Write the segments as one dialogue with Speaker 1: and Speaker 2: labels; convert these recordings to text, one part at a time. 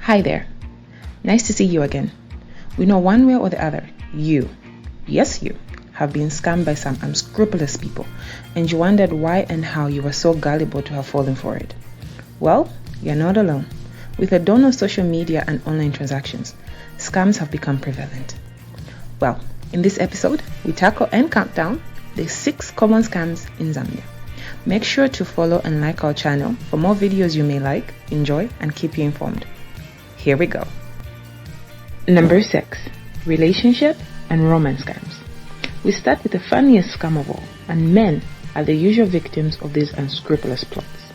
Speaker 1: Hi there. Nice to see you again. We know one way or the other, yes you, have been scammed by some unscrupulous people, and you wondered why and how you were so gullible to have fallen for it. Well, you're not alone. With the dawn of social media and online transactions, scams have become prevalent. Well, in this episode, we tackle and count down the 6 common scams in Zambia. Make sure to follow and like our channel for more videos you may like, enjoy, and keep you informed. Here we go. Number 6. Relationship and romance scams. We start with the funniest scam of all, and men are the usual victims of these unscrupulous plots.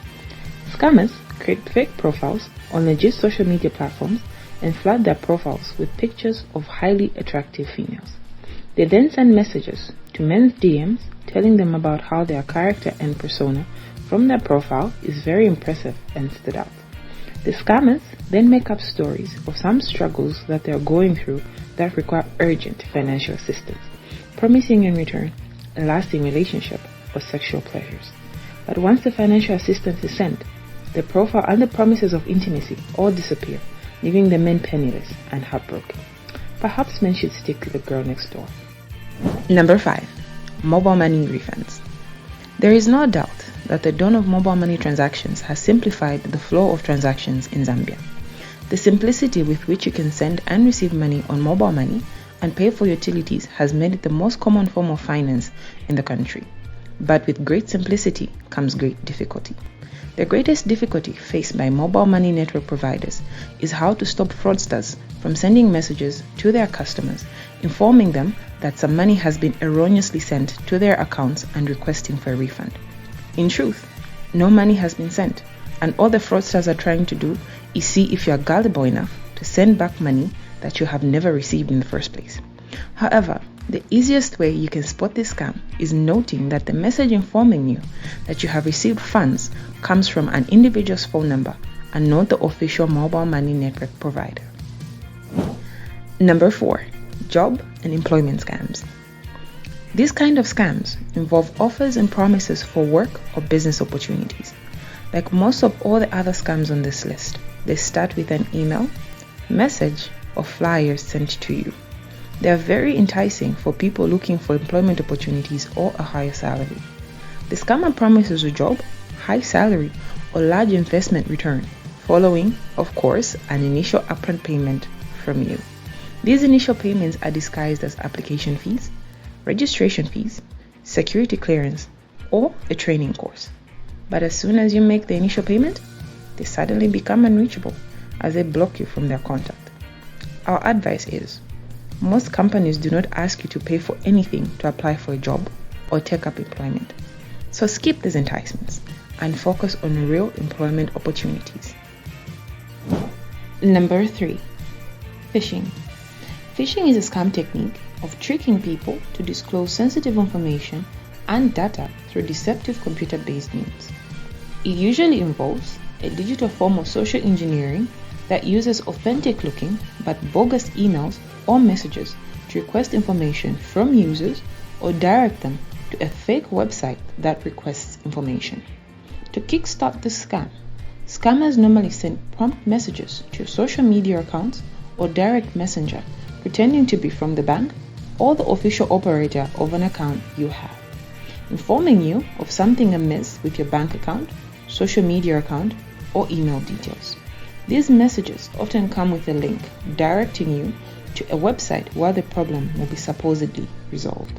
Speaker 1: Scammers create fake profiles on legit social media platforms and flood their profiles with pictures of highly attractive females. They then send messages to men's DMs telling them about how their character and persona from their profile is very impressive and stood out. The scammers then make up stories of some struggles that they are going through that require urgent financial assistance, promising in return a lasting relationship or sexual pleasures. But once the financial assistance is sent, the profile and the promises of intimacy all disappear, leaving the men penniless and heartbroken. Perhaps men should stick to the girl next door. Number 5. Mobile money refunds. There is no doubt that the dawn of mobile money transactions has simplified the flow of transactions in Zambia. The simplicity with which you can send and receive money on mobile money and pay for utilities has made it the most common form of finance in the country. But with great simplicity comes great difficulty. The greatest difficulty faced by mobile money network providers is how to stop fraudsters from sending messages to their customers, informing them that some money has been erroneously sent to their accounts and requesting for a refund. In truth, no money has been sent, and all the fraudsters are trying to do is see if you are gullible enough to send back money that you have never received in the first place. However, the easiest way you can spot this scam is noting that the message informing you that you have received funds comes from an individual's phone number and not the official mobile money network provider. Number 4. Job and employment scams. These kind of scams involve offers and promises for work or business opportunities. Like most of all the other scams on this list, they start with an email, message, or flyers sent to you. They are very enticing for people looking for employment opportunities or a higher salary. The scammer promises a job, high salary, or large investment return, following, of course, an initial upfront payment from you. These initial payments are disguised as application fees, registration fees, security clearance, or a training course. But as soon as you make the initial payment, they suddenly become unreachable as they block you from their contact. Our advice is, most companies do not ask you to pay for anything to apply for a job or take up employment. So skip these enticements and focus on real employment opportunities. Number 3. Phishing. Phishing is a scam technique of tricking people to disclose sensitive information and data through deceptive computer-based means. It usually involves a digital form of social engineering that uses authentic-looking but bogus emails or messages to request information from users or direct them to a fake website that requests information. To kickstart the scam, scammers normally send prompt messages to your social media accounts or direct messenger pretending to be from the bank or the official operator of an account you have, informing you of something amiss with your bank account, social media account, or email details. These messages often come with a link directing you to a website where the problem will be supposedly resolved.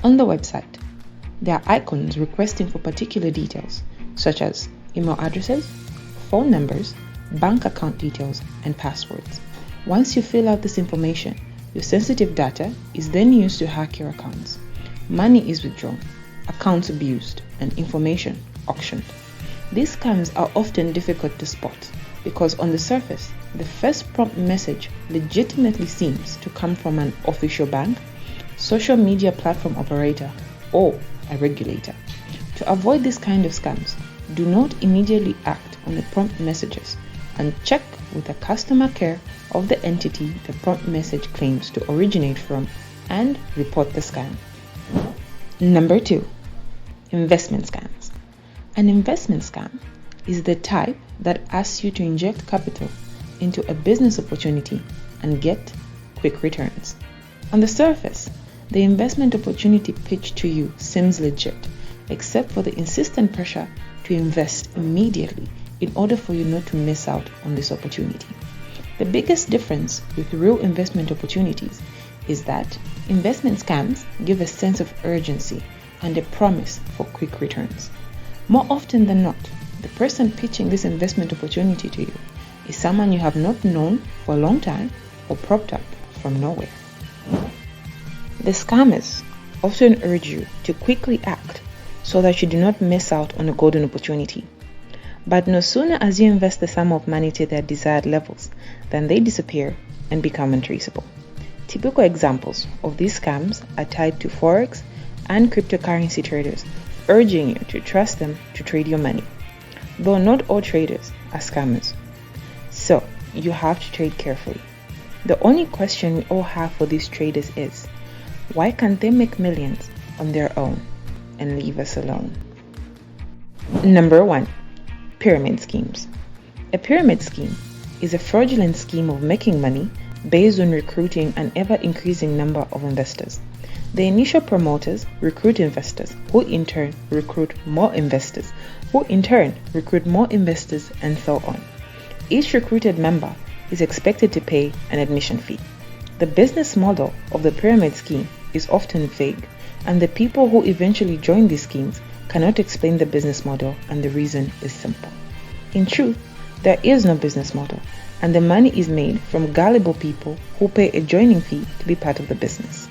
Speaker 1: On the website, there are icons requesting for particular details such as email addresses, phone numbers, bank account details, and passwords. Once you fill out this information, your sensitive data is then used to hack your accounts. Money is withdrawn, accounts abused, and information auctioned. These scams are often difficult to spot because on the surface, the first prompt message legitimately seems to come from an official bank, social media platform operator, or a regulator. To avoid this kind of scams, do not immediately act on the prompt messages and check with the customer care of the entity the prompt message claims to originate from and report the scam. Number 2. Investment scams. An investment scam is the type that asks you to inject capital into a business opportunity and get quick returns. On the surface, the investment opportunity pitched to you seems legit, except for the insistent pressure to invest immediately in order for you not to miss out on this opportunity. The biggest difference with real investment opportunities is that investment scams give a sense of urgency and a promise for quick returns. More often than not, the person pitching this investment opportunity to you is someone you have not known for a long time or propped up from nowhere. The scammers often urge you to quickly act so that you do not miss out on a golden opportunity. But no sooner as you invest the sum of money to their desired levels than they disappear and become untraceable. Typical examples of these scams are tied to forex and cryptocurrency traders, urging you to trust them to trade your money. Though not all traders are scammers, so you have to trade carefully. The only question we all have for these traders is, why can't they make millions on their own and leave us alone? Number 1. Pyramid schemes. A pyramid scheme is a fraudulent scheme of making money based on recruiting an ever-increasing number of investors. The initial promoters recruit investors, who in turn recruit more investors, who in turn recruit more investors, and so on. Each recruited member is expected to pay an admission fee. The business model of the pyramid scheme is often vague, and the people who eventually join these schemes cannot explain the business model, and the reason is simple. In truth, there is no business model, and the money is made from gullible people who pay a joining fee to be part of the business.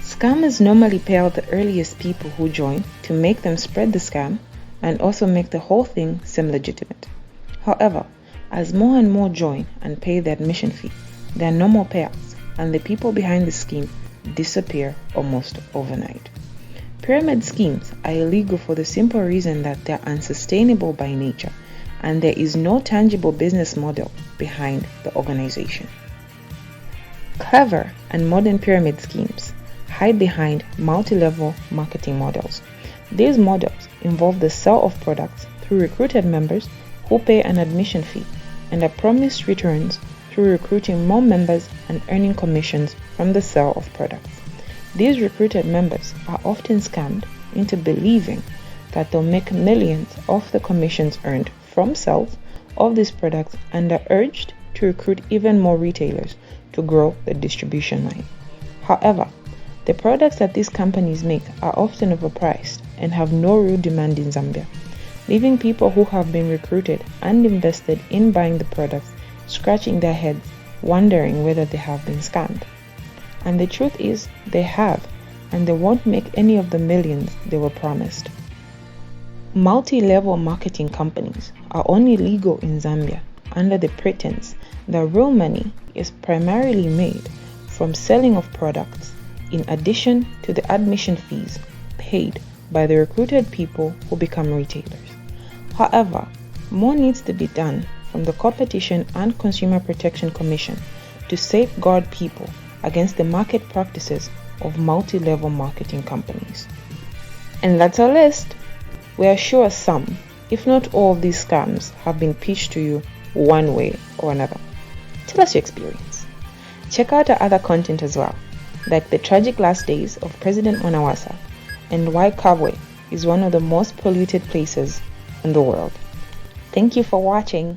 Speaker 1: Scammers normally pay out the earliest people who join to make them spread the scam and also make the whole thing seem legitimate. However, as more and more join and pay the admission fee, there are no more payouts, and the people behind the scheme disappear almost overnight. Pyramid schemes are illegal for the simple reason that they are unsustainable by nature, and there is no tangible business model behind the organization. Clever and modern pyramid schemes hide behind multi-level marketing models. These models involve the sale of products through recruited members who pay an admission fee and are promised returns through recruiting more members and earning commissions from the sale of products. These recruited members are often scammed into believing that they'll make millions off the commissions earned from sales of these products, and are urged to recruit even more retailers to grow the distribution line. However, the products that these companies make are often overpriced and have no real demand in Zambia, leaving people who have been recruited and invested in buying the products scratching their heads, wondering whether they have been scammed. And the truth is, they have, and they won't make any of the millions they were promised. Multi-level marketing companies are only legal in Zambia under the pretense that real money is primarily made from selling of products, in addition to the admission fees paid by the recruited people who become retailers. However, more needs to be done from the Competition and Consumer Protection Commission to safeguard people against the market practices of multi-level marketing companies. And that's our list. We are sure some, if not all, of these scams have been pitched to you one way or another. Tell us your experience. Check out our other content as well, like the tragic last days of President Mwanawasa and why Kabwe is one of the most polluted places in the world. Thank you for watching.